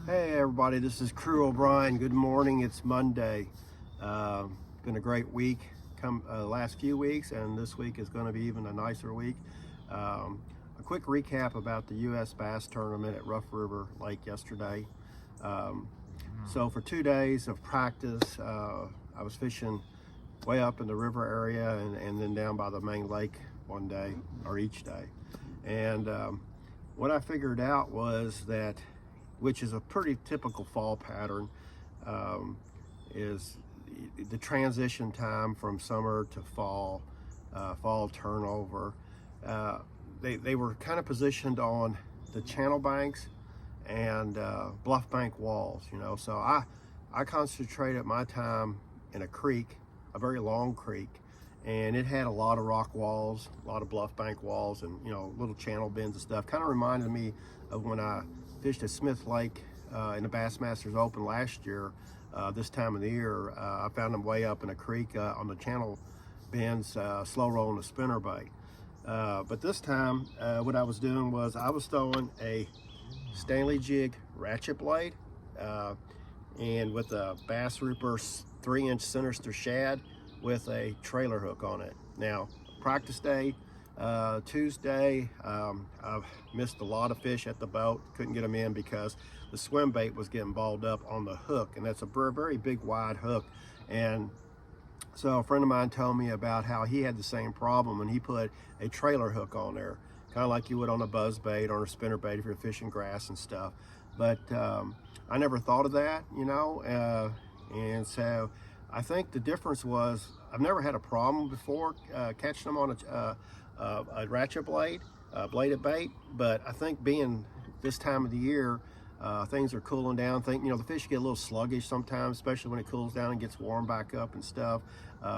Hey everybody, this is Crew O'Brien. Good morning. It's Monday. Been a great week. Last few weeks, and this week is going to be even a nicer week. A quick recap about the U.S. Bass Tournament at Rough River Lake yesterday. So for 2 days of practice, I was fishing way up in the river area and then down by the main lake one day or each day. And what I figured out was that, which is a pretty typical fall pattern, is the transition time from summer to fall, fall turnover. They were kind of positioned on the channel banks and bluff bank walls, so I concentrated my time in a creek, a very long creek, and it had a lot of rock walls, a lot of bluff bank walls, and little channel bends and stuff. Kind of reminded me of when I fished at Smith Lake in the Bassmasters Open last year. This time of the year, I found them way up in a creek on the channel bends, slow rolling a spinnerbait. But this time, what I was doing was I was throwing a Stanley jig ratchet blade and with a Bass Rooper 3-inch Sinister shad with a trailer hook on it. Now, practice day, Tuesday, I've missed a lot of fish at the boat. Couldn't get them in because the swim bait was getting balled up on the hook, and that's a very big wide hook. And so a friend of mine told me about how he had the same problem, and he put a trailer hook on there, kind of like you would on a buzz bait or a spinner bait if you're fishing grass and stuff. But I never thought of that, and so I think the difference was I've never had a problem before catching them on a ratchet blade, bladed bait, but I think being this time of the year, things are cooling down. The fish get a little sluggish sometimes, especially when it cools down and gets warm back up and stuff.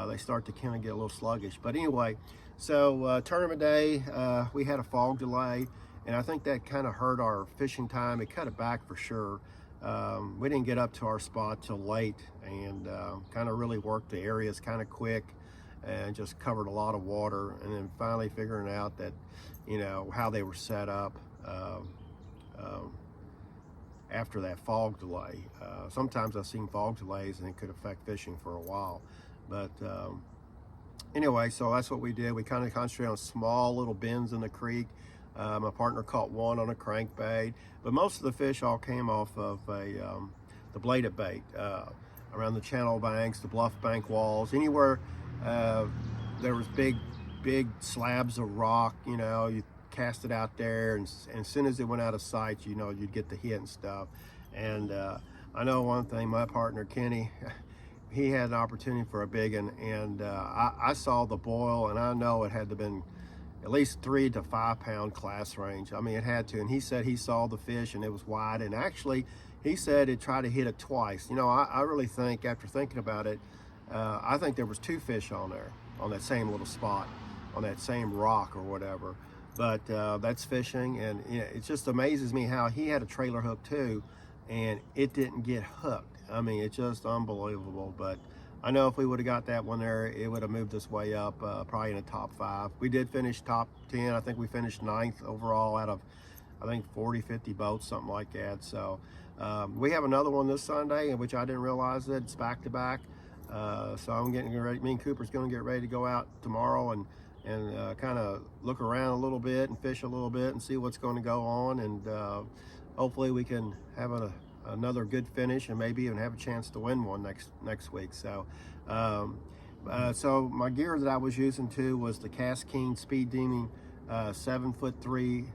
They start to kind of get a little sluggish. But anyway, so tournament day, we had a fog delay, and I think that kind of hurt our fishing time. It cut it back for sure. We didn't get up to our spot till late, and kind of really worked the areas kind of quick and just covered a lot of water, and then finally figuring out that how they were set up after that fog delay. Sometimes I've seen fog delays and it could affect fishing for a while, but anyway, so that's what we did. We kind of concentrated on small little bends in the creek. My partner caught one on a crankbait, but most of the fish all came off of the bladed bait around the channel banks, the bluff bank walls, anywhere there was big slabs of rock. You cast it out there, and as soon as it went out of sight, you'd get the hit and stuff. And I know one thing, my partner Kenny, he had an opportunity for a big one, and I saw the boil, and I know it had to have been at least 3 to 5 pound class range. I mean, it had to. And he said he saw the fish and it was wide, and actually he said it tried to hit it twice. I really think, after thinking about it, I think there was 2 fish on there, on that same little spot, on that same rock or whatever. But that's fishing, and it just amazes me how he had a trailer hook too, and it didn't get hooked. I mean, it's just unbelievable. But I know if we would have got that one there, it would have moved us way up, probably in the top 5. We did finish top 10. I think we finished 9th overall out of, I think, 40, 50 boats, something like that. So we have another one this Sunday, which I didn't realize that it's back-to-back. So I'm getting ready. Me and Cooper's going to get ready to go out tomorrow and kind of look around a little bit and fish a little bit and see what's going to go on. And hopefully we can have another good finish and maybe even have a chance to win one next week. So so my gear that I was using too was the Cast King Speed Demon 7'3"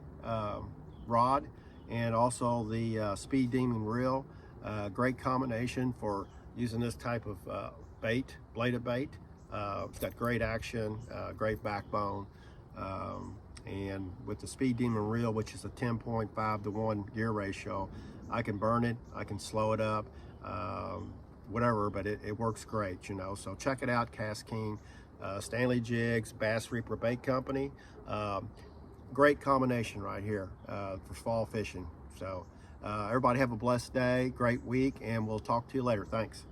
rod, and also the Speed Demon reel. Great combination for using this type of bait, bladed bait. It's got great action, great backbone, and with the Speed Demon reel, which is a 10.5 to 1 gear ratio, I can burn it, I can slow it up, whatever, but it works great, so check it out. Cast King, Stanley Jigs, Bass Reaper Bait Company. Great combination right here for fall fishing. So everybody have a blessed day, great week, and we'll talk to you later. Thanks.